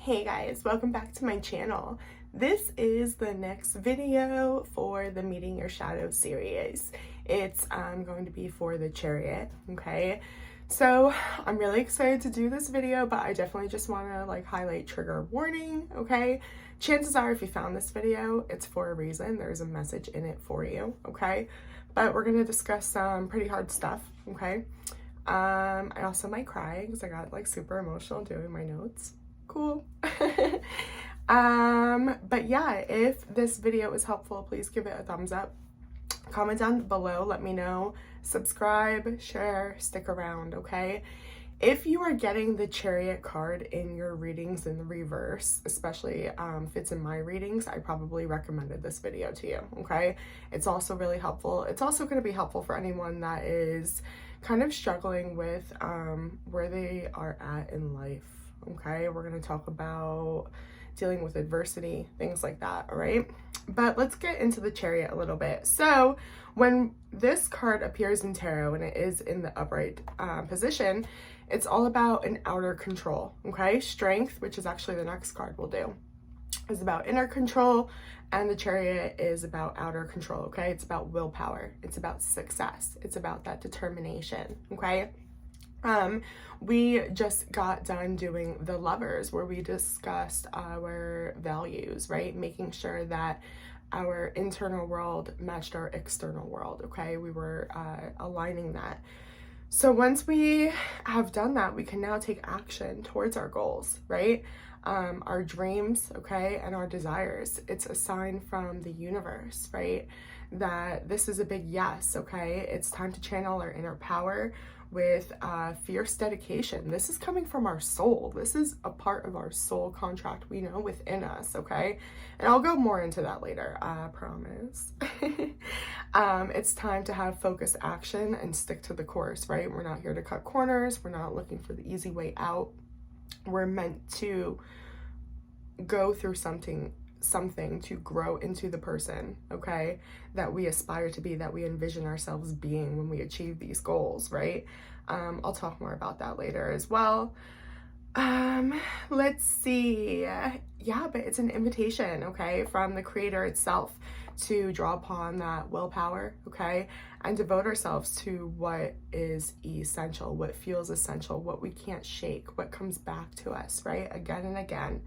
Hey guys, welcome back to my channel. This is the next video for the Meeting Your Shadow series. It's going to be for the Chariot, okay? So I'm really excited to do this video, but I definitely just want to highlight trigger warning, okay? Chances are if you found this video, it's for a reason. There's a message in it for you, okay? But we're going to discuss some pretty hard stuff, okay? I also might cry because I got super emotional doing my notes. Cool. But yeah, if this video is helpful, please give it a thumbs up. Comment down below, let me know. Subscribe, share, stick around, okay? If you are getting the Chariot card in your readings in the reverse, especially if it's in my readings, I probably recommended this video to you, okay? It's also really helpful. It's also going to be helpful for anyone that is kind of struggling with where they are at in life. Okay, we're going to talk about dealing with adversity, things like that, all right? But let's get into the Chariot a little bit. So when this card appears in tarot and it is in the upright position, it's all about an outer control, okay? Strength, which is actually the next card we'll do, is about inner control, and the Chariot is about outer control, okay? It's about willpower. It's about success. It's about that determination, okay? We just got done doing the Lovers, where we discussed our values, right? Making sure that our internal world matched our external world, okay? We were aligning that. So once we have done that, we can now take action towards our goals, right? Our dreams, okay, and our desires. It's a sign from the universe, right? That this is a big yes, okay? It's time to channel our inner power with fierce dedication. This is coming from our soul. This is a part of our soul contract we know within us, okay? And I'll go more into that later, I promise. It's time to have focused action and stick to the course, right? We're not here to cut corners. We're not looking for the easy way out. We're meant to go through something to grow into the person, okay, that we aspire to be, that we envision ourselves being when we achieve these goals, right? I'll talk more about that later as well. Let's see. Yeah, but it's an invitation, okay, from the creator itself to draw upon that willpower, okay, and devote ourselves to what is essential, what feels essential, what we can't shake, what comes back to us, right, again and again.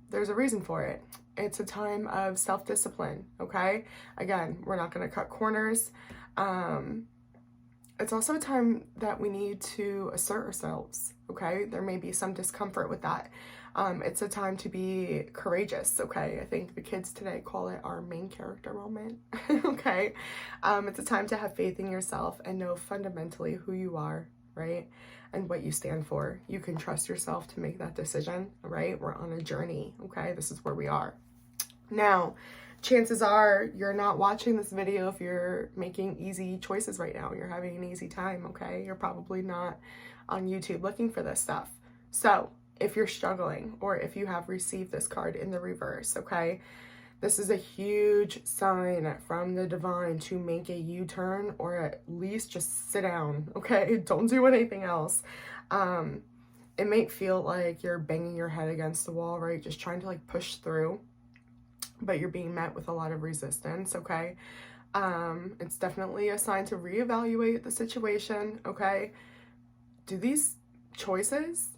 There's a reason for it. It's a time of self-discipline, okay? Again, we're not going to cut corners. It's also a time that we need to assert ourselves, okay? There may be some discomfort with that. It's a time to be courageous, okay? I think the kids today call it our main character moment, okay? It's a time to have faith in yourself and know fundamentally who you are, right? And what you stand for. You can trust yourself to make that decision, right? We're on a journey, okay? This is where we are. Now, chances are you're not watching this video if you're making easy choices right now. You're having an easy time, okay? You're probably not on YouTube looking for this stuff. So if you're struggling, or if you have received this card in the reverse, okay? This is a huge sign from the divine to make a U-turn, or at least just sit down, okay? Don't do anything else. It may feel like you're banging your head against the wall, right? Just trying to push through, but you're being met with a lot of resistance, okay? It's definitely a sign to reevaluate the situation, okay? Do these choices,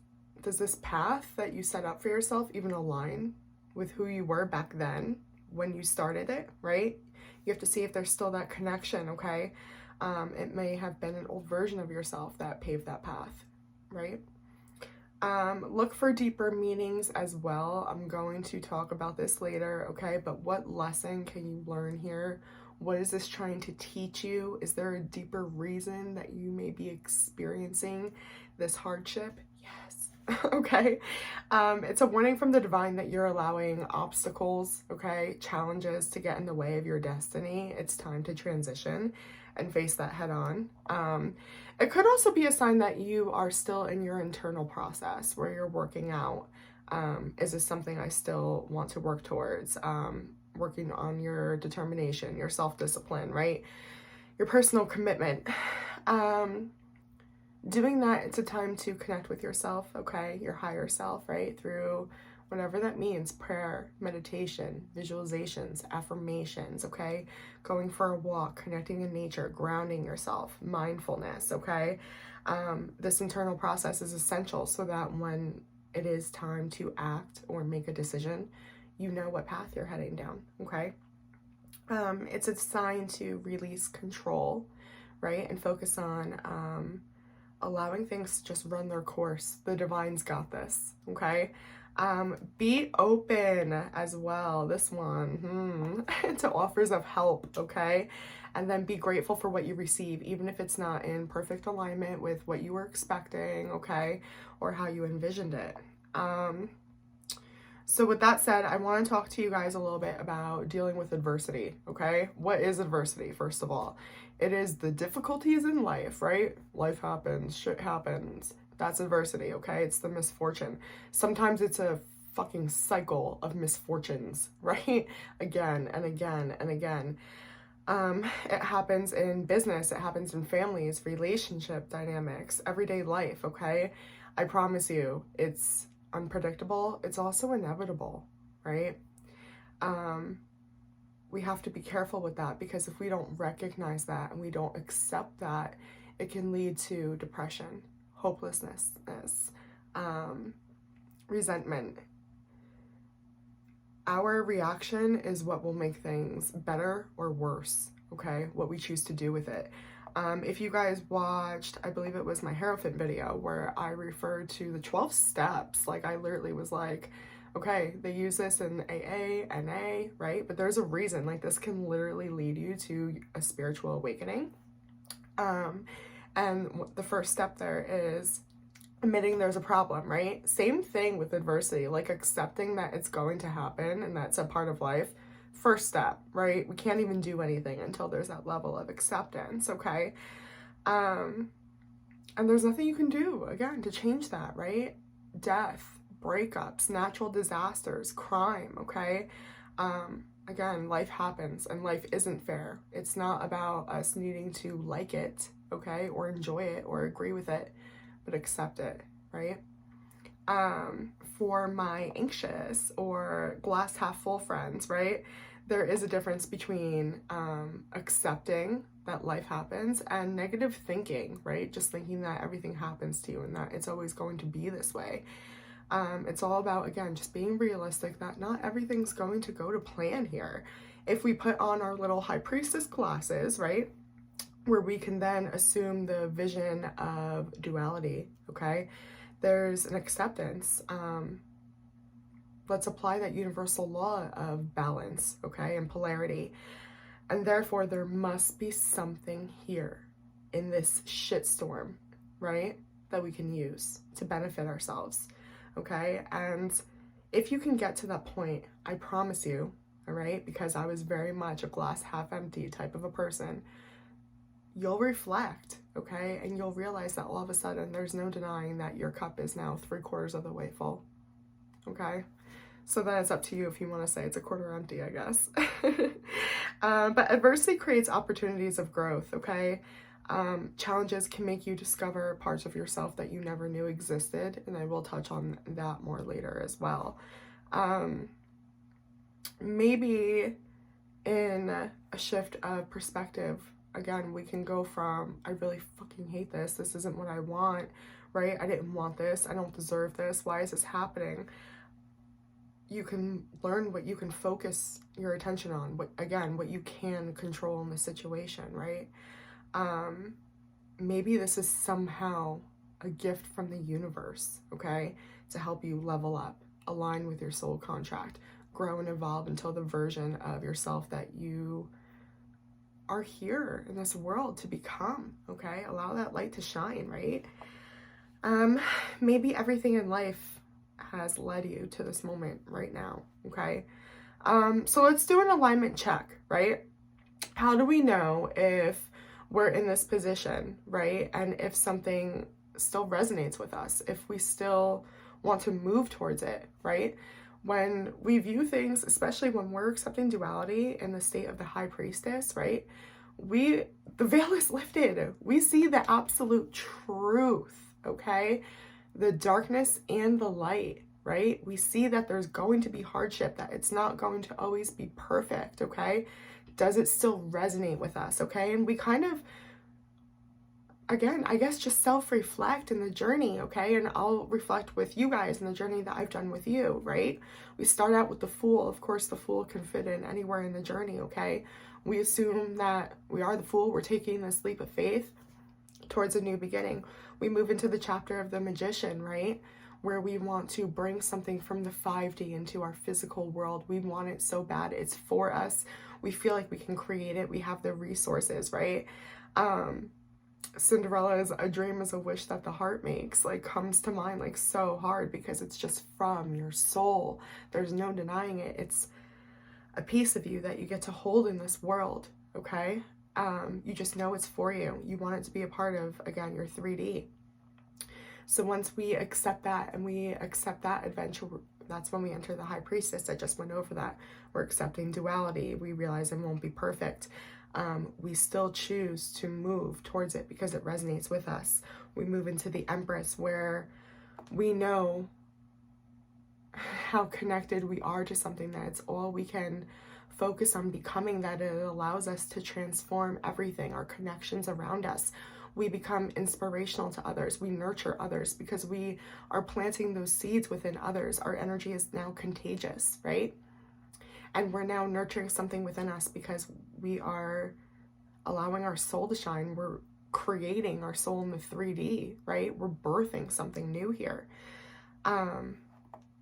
does this path that you set up for yourself even align with who you were back then when you started it, right? You have to see if there's still that connection, okay? It may have been an old version of yourself that paved that path, right? Look for deeper meanings as well. I'm going to talk about this later, okay? But what lesson can you learn here? What is this trying to teach you? Is there a deeper reason that you may be experiencing this hardship? Yes. Okay. It's a warning from the divine that you're allowing obstacles, okay, challenges to get in the way of your destiny. It's time to transition and face that head on. It could also be a sign that you are still in your internal process where you're working out. Is this something I still want to work towards? Working on your determination, your self-discipline, right? Your personal commitment. doing that, it's a time to connect with yourself, okay? Your higher self, right? Through whatever that means, prayer, meditation, visualizations, affirmations, okay? Going for a walk, connecting in nature, grounding yourself, mindfulness, okay? This internal process is essential so that when it is time to act or make a decision, you know what path you're heading down, okay? It's a sign to release control, right? And focus on allowing things to just run their course. The divine's got this, okay? Be open as well, this one, to offers of help, okay? And then be grateful for what you receive, even if it's not in perfect alignment with what you were expecting, okay? Or how you envisioned it. So with that said, I want to talk to you guys a little bit about dealing with adversity, okay? What is adversity, first of all? It is the difficulties in life, right? Life happens, shit happens. That's adversity, okay? It's the misfortune. Sometimes it's a fucking cycle of misfortunes, right? Again and again and again. It happens in business, it happens in families, relationship dynamics, everyday life, okay? I promise you, it's unpredictable. It's also inevitable, right? We have to be careful with that, because if we don't recognize that and we don't accept that, it can lead to depression, hopelessness, resentment. Our reaction is what will make things better or worse, okay? What we choose to do with it. If you guys watched, I believe it was my Hierophant video where I referred to the 12 steps, like I literally was like, okay, they use this in AA, NA, right? But there's a reason, like this can literally lead you to a spiritual awakening. And the first step there is admitting there's a problem, right? Same thing with adversity, like accepting that it's going to happen and that's a part of life. First step, right? We can't even do anything until there's that level of acceptance, okay? And there's nothing you can do, again, to change that, right? Death, breakups, natural disasters, crime, okay? Again, life happens and life isn't fair. It's not about us needing to like it, okay? Or enjoy it or agree with it, but accept it, right? For my anxious or glass half full friends, right? There is a difference between accepting that life happens and negative thinking, right? Just thinking that everything happens to you and that it's always going to be this way. It's all about, again, just being realistic that not everything's going to go to plan here. If we put on our little high priestess glasses, right? Where we can then assume the vision of duality, okay? There's an acceptance. Let's apply that universal law of balance, okay, and polarity. And therefore, there must be something here in this shitstorm, right, that we can use to benefit ourselves, okay? And if you can get to that point, I promise you, all right, because I was very much a glass half empty type of a person, you'll reflect, okay? And you'll realize that all of a sudden there's no denying that your cup is now 3/4 of the way full, okay? So then it's up to you if you want to say it's a quarter empty, I guess. But adversity creates opportunities of growth, okay? Challenges can make you discover parts of yourself that you never knew existed, and I will touch on that more later as well. Maybe in a shift of perspective, again, we can go from, I really fucking hate this, this isn't what I want, right? I didn't want this, I don't deserve this, why is this happening? You can learn what you can focus your attention on, what you can control in the situation, right? Maybe this is somehow a gift from the universe, okay? To help you level up, align with your soul contract, grow and evolve until the version of yourself that you are here in this world to become, okay? Allow that light to shine, right? Maybe everything in life has led you to this moment right now, okay? So let's do an alignment check, right? How do we know if we're in this position, right? And if something still resonates with us, if we still want to move towards it, right? When we view things, especially when we're accepting duality in the state of the high priestess, right? the veil is lifted. We see the absolute truth, okay? The darkness and the light, right? We see that there's going to be hardship, that it's not going to always be perfect, okay? Does it still resonate with us, okay? And we kind of, again, I guess just self-reflect in the journey, okay? And I'll reflect with you guys in the journey that I've done with you, right? We start out with the Fool. Of course, the Fool can fit in anywhere in the journey, okay? We assume that we are the Fool. We're taking this leap of faith towards a new beginning. We move into the chapter of the Magician, right? Where we want to bring something from the 5D into our physical world. We want it so bad. It's for us. We feel like we can create it. We have the resources, right? Cinderella's "a dream is a wish that the heart makes" like comes to mind like so hard, because it's just from your soul. There's no denying it. It's a piece of you that you get to hold in this world, okay? You just know it's for you. You want it to be a part of, again, your 3D. So once we accept that and we accept that adventure, that's when we enter the High Priestess. I just went over that. We're accepting duality. We realize it won't be perfect. We still choose to move towards it because it resonates with us. We move into the Empress, where we know how connected we are to something, that it's all we can focus on becoming, that it allows us to transform everything, our connections around us. We become inspirational to others. We nurture others because we are planting those seeds within others. Our energy is now contagious, right? And we're now nurturing something within us because we are allowing our soul to shine. We're creating our soul in the 3D, right? We're birthing something new here.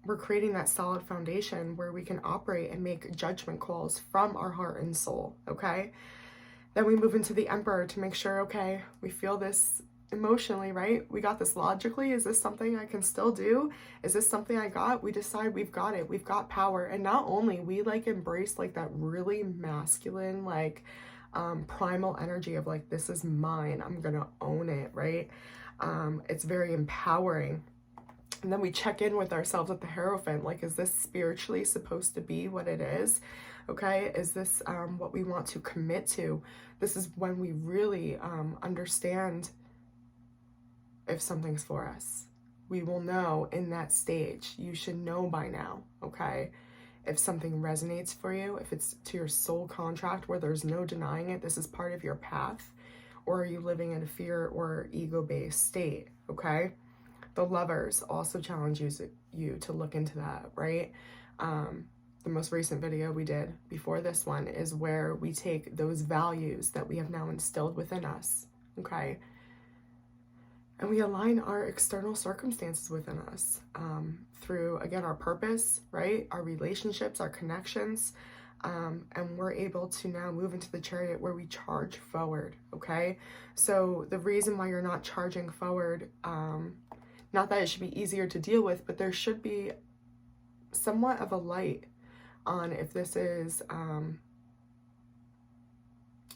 We're creating that solid foundation where we can operate and make judgment calls from our heart and soul, okay? Then we move into the Emperor to make sure, okay, we feel this emotionally, right? We got this logically. Is this something I can still do? Is this something I got? We decide we've got it. We've got power. And not only we like embrace like that really masculine, like primal energy of like, this is mine. I'm going to own it, right? It's very empowering. And then we check in with ourselves at the Hierophant. Like, is this spiritually supposed to be what it is? Okay, is this what we want to commit to? This is when we really understand if something's for us. We will know in that stage. You should know by now, okay? If something resonates for you, if it's to your soul contract where there's no denying it, this is part of your path, or are you living in a fear or ego-based state, okay? The Lovers also challenge you to look into that, right? The most recent video we did before this one is where we take those values that we have now instilled within us, okay? And we align our external circumstances within us through, again, our purpose, right? Our relationships, our connections, and we're able to now move into the Chariot where we charge forward, okay? So the reason why you're not charging forward, not that it should be easier to deal with, but there should be somewhat of a light on if this is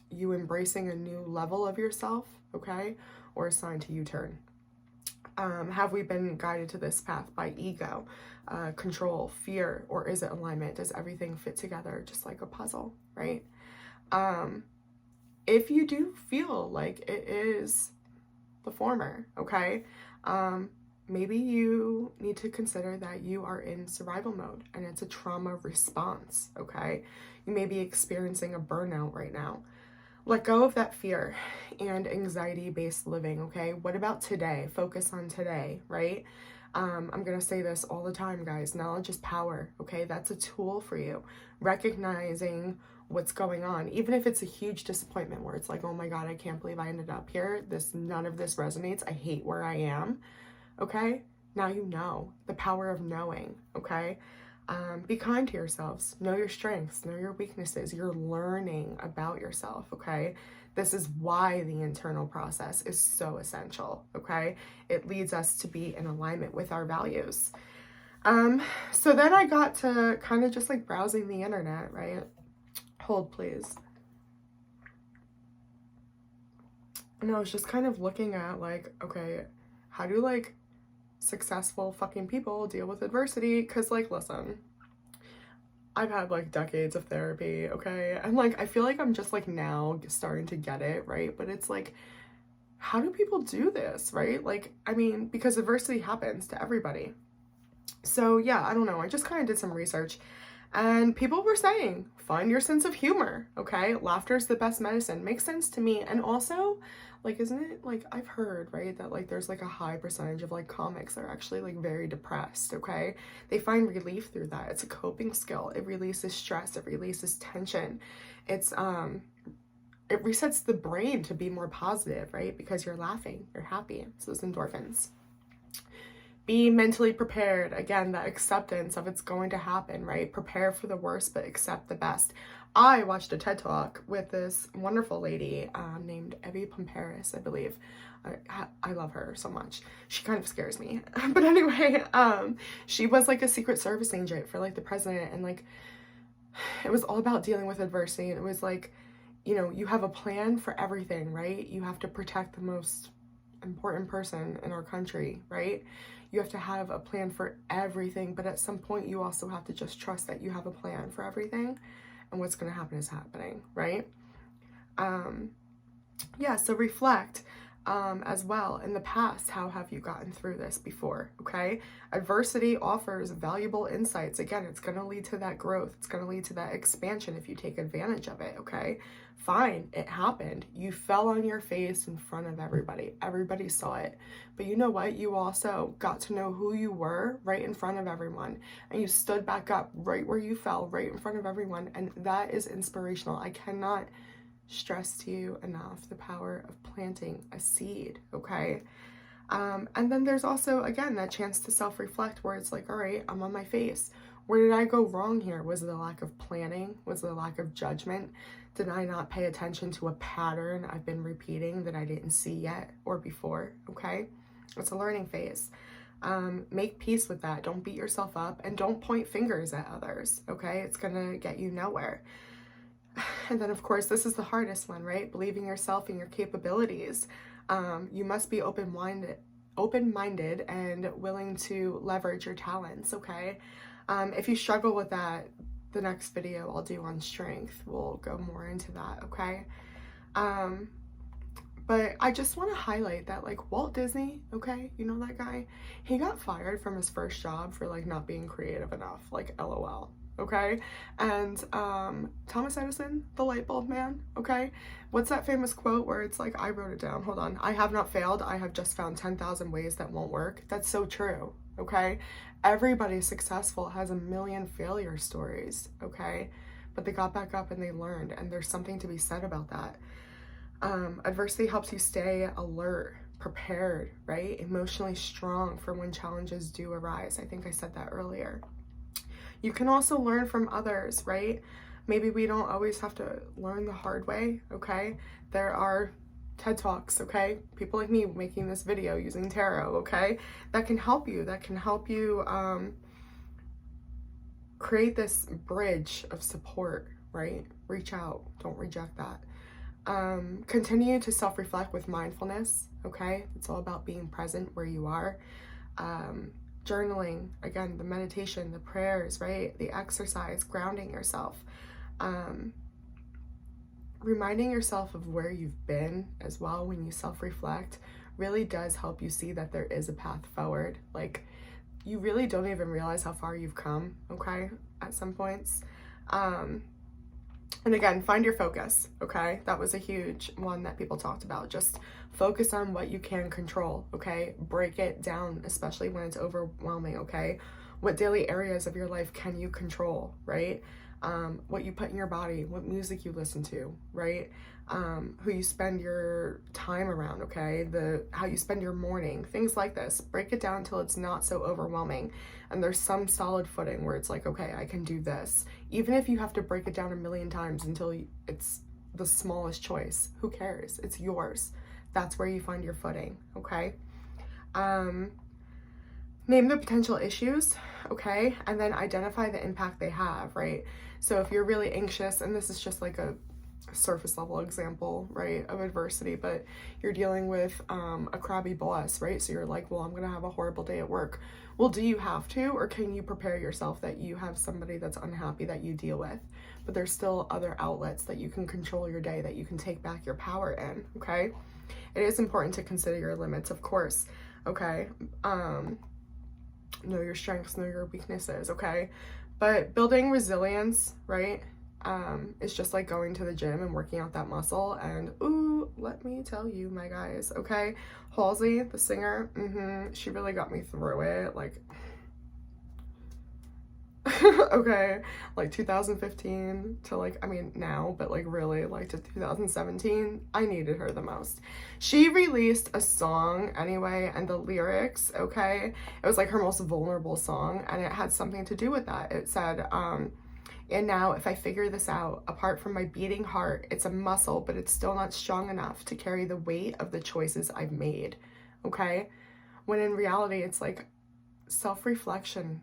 you embracing a new level of yourself, okay, or a sign to U-turn. Have we been guided to this path by ego, control, fear, or is it alignment? Does everything fit together just like a puzzle, right? If you do feel like it is the former, okay, maybe you need to consider that you are in survival mode and it's a trauma response, okay? You may be experiencing a burnout right now. Let go of that fear and anxiety-based living, okay? What about today? Focus on today, right? I'm going to say this all the time, guys. Knowledge is power, okay? That's a tool for you. Recognizing what's going on, even if it's a huge disappointment where it's like, oh my God, I can't believe I ended up here. None of this resonates. I hate where I am. Okay, now you know the power of knowing, okay? Be kind to yourselves. Know your strengths, know your weaknesses. You're learning about yourself, okay? This is why the internal process is so essential, okay? It leads us to be in alignment with our values. So then I got to kind of just like browsing the internet, right? Hold, please. And I was just kind of looking at like, okay, how do like successful fucking people deal with adversity? Because like, listen, I've had like decades of therapy, okay? And like I feel like I'm just like now starting to get it, right? But it's like, how do people do this, right? Like, I mean, because adversity happens to everybody. So yeah, I don't know. I just kind of did some research and people were saying, find your sense of humor, okay? Laughter is the best medicine. Makes sense to me. And also, like, isn't it like I've heard, right, that like there's like a high percentage of like comics that are actually like very depressed, okay? They find relief through that. It's a coping skill. It releases stress, it releases tension. It resets the brain to be more positive, right? Because you're laughing, you're happy. It's those endorphins. Be mentally prepared. Again, that acceptance of it's going to happen, right? Prepare for the worst, but accept the best. I watched a TED Talk with this wonderful lady named Evie Pomperis, I believe. I love her so much. She kind of scares me. But anyway, she was like a Secret Service agent for like the president. And like, it was all about dealing with adversity. And it was like, you know, you have a plan for everything, right? You have to protect the most important person in our country, right? You have to have a plan for everything, but at some point you also have to just trust that you have a plan for everything and what's going to happen is happening, right? Yeah, so reflect as well. In the past, how have you gotten through this before, okay? Adversity offers valuable insights. Again, it's going to lead to that growth. It's going to lead to that expansion if you take advantage of it, okay? Fine, it happened. You fell on your face in front of everybody. Everybody saw it. But you know what? You also got to know who you were right in front of everyone. And you stood back up right where you fell, right in front of everyone. And that is inspirational. I cannot stress to you enough the power of planting a seed, okay? And then there's also, again, that chance to self-reflect where it's like, all right, I'm on my face. Where did I go wrong here? Was it a lack of planning? Was it a lack of judgment? Did I not pay attention to a pattern I've been repeating that I didn't see yet or before, okay? It's a learning phase. Make peace with that. Don't beat yourself up and don't point fingers at others, okay? It's gonna get you nowhere. And then, of course, this is the hardest one, right? Believing yourself and your capabilities. You must be open-minded and willing to leverage your talents, okay? If you struggle with that, the next video I'll do on strength, we'll go more into that, okay? But I just want to highlight that, like, Walt Disney, okay, you know that guy? He got fired from his first job for, like, not being creative enough, like, LOL. Okay, and Thomas Edison, the light bulb man, okay? What's that famous quote where it's like, I wrote it down, hold on. I have not failed, I have just found 10,000 ways that won't work. That's so true, okay? Everybody successful has a million failure stories, okay? But they got back up and they learned, and there's something to be said about that. Adversity helps you stay alert, prepared, right? Emotionally strong for when challenges do arise. I think I said that earlier. You can also learn from others, right? Maybe we don't always have to learn the hard way, okay? There are TED Talks, okay? People like me making this video using tarot, okay? That can help you. That can help you create this bridge of support, right? Reach out. Don't reject that. Continue to self-reflect with mindfulness, okay? It's all about being present where you are. Journaling, again, the meditation, the prayers, right? The exercise, grounding yourself. Reminding yourself of where you've been as well when you self-reflect really does help you see that there is a path forward. Like, you really don't even realize how far you've come, okay, at some points. And again, find your focus, okay? That was a huge one that people talked about. Just focus on what you can control, okay? Break it down, especially when it's overwhelming, okay? What daily areas of your life can you control, right? What you put in your body, what music you listen to, right? Who you spend your time around, okay? How you spend your morning, things like this. Break it down until it's not so overwhelming. And there's some solid footing where it's like, okay, I can do this. Even if you have to break it down a million times until it's the smallest choice, who cares? It's yours. That's where you find your footing, okay? Name the potential issues, okay? And then identify the impact they have, right? So if you're really anxious, and this is just like a surface level example, right, of adversity, but you're dealing with a crabby boss, right? So you're like, well, I'm gonna have a horrible day at work. Well, do you have to, or can you prepare yourself that you have somebody that's unhappy that you deal with, but there's still other outlets that you can control your day, that you can take back your power in, okay? It is important to consider your limits, of course, okay? Know your strengths, know your weaknesses, okay? But building resilience, right, it's just like going to the gym and working out that muscle. And ooh, let me tell you, my guys, okay, Halsey, the singer, she really got me through it, like okay, like 2015 to like, I mean now, but like really like to 2017, I needed her the most. She released a song anyway, and the lyrics, okay, it was like her most vulnerable song, and it had something to do with that. It said, and now if I figure this out, apart from my beating heart, it's a muscle, but it's still not strong enough to carry the weight of the choices I've made, okay? When in reality, it's like self-reflection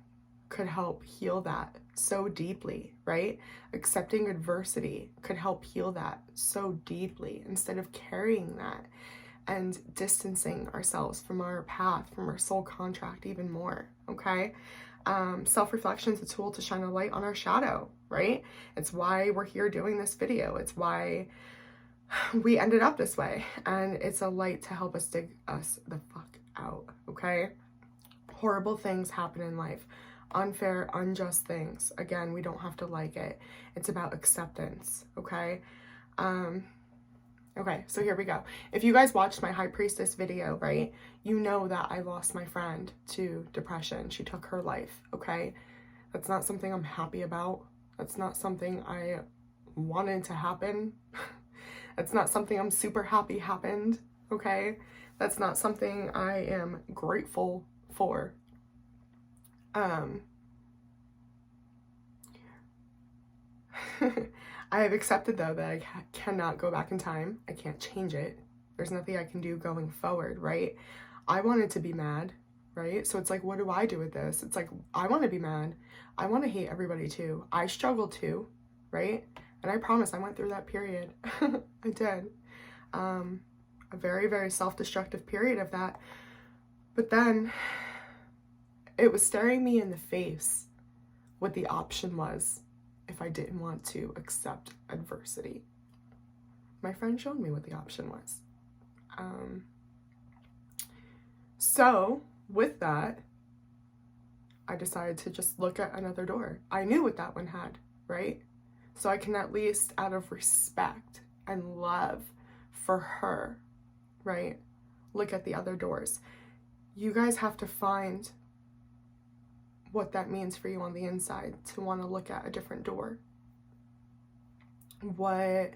could help heal that so deeply, right? Accepting adversity could help heal that so deeply, instead of carrying that and distancing ourselves from our path, from our soul contract even more, okay? Self-reflection is a tool to shine a light on our shadow, right? It's why we're here doing this video. It's why we ended up this way, and it's a light to help us dig us the fuck out, okay? Horrible things happen in life. Unfair, unjust things. Again, we don't have to like it. It's about acceptance, okay? Okay, so here we go. If you guys watched my High Priestess video, right, you know that I lost my friend to depression. She took her life, okay? That's not something I'm happy about. That's not something I wanted to happen. That's not something I'm super happy happened, okay? That's not something I am grateful for. I have accepted, though, that I cannot go back in time. I can't change it. There's nothing I can do going forward, right? I wanted to be mad, right? So it's like, what do I do with this? It's like, I want to be mad. I want to hate everybody too. I struggle too, right? And I promise I went through that period. I did. A very, very self-destructive period of that. But then it was staring me in the face what the option was if I didn't want to accept adversity. My friend showed me what the option was. So with that, I decided to just look at another door. I knew what that one had, right? So I can at least, out of respect and love for her, right, look at the other doors. You guys have to find what that means for you on the inside to want to look at a different door. What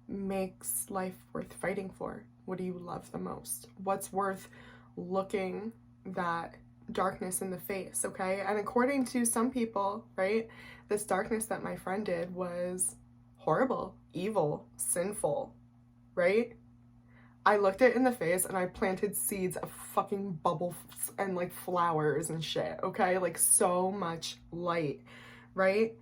makes life worth fighting for? What do you love the most? What's worth looking that darkness in the face, okay? And according to some people, right, this darkness that my friend did was horrible, evil, sinful, right? I looked it in the face and I planted seeds of fucking bubbles and like flowers and shit, okay? Like so much light, right?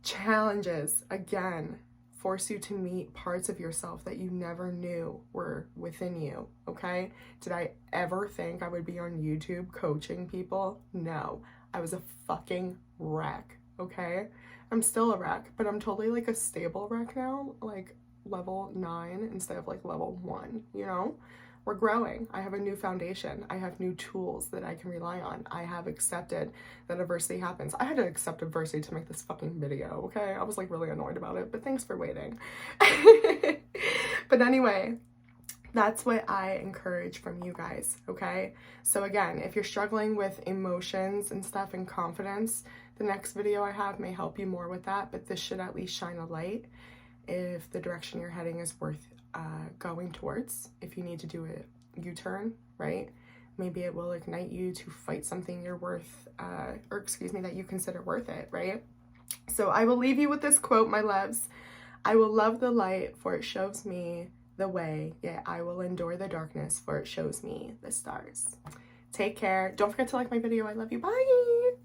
Challenges, again, force you to meet parts of yourself that you never knew were within you, okay? Did I ever think I would be on YouTube coaching people? No, I was a fucking wreck, okay? I'm still a wreck, but I'm totally like a stable wreck now, like level 9 instead of like level 1, you know? We're growing. I have a new foundation. I have new tools that I can rely on. I have accepted that adversity happens. I had to accept adversity to make this fucking video, okay? I was like really annoyed about it, but thanks for waiting. But anyway, that's what I encourage from you guys, okay? So again, if you're struggling with emotions and stuff and confidence, the next video I have may help you more with that, but this should at least shine a light if the direction you're heading is worth going towards. If you need to do a U-turn, right? Maybe it will ignite you to fight something you're worth, that you consider worth it, right? So I will leave you with this quote, my loves. I will love the light, for it shows me the way, yet I will endure the darkness, for it shows me the stars. Take care. Don't forget to like my video. I love you. Bye.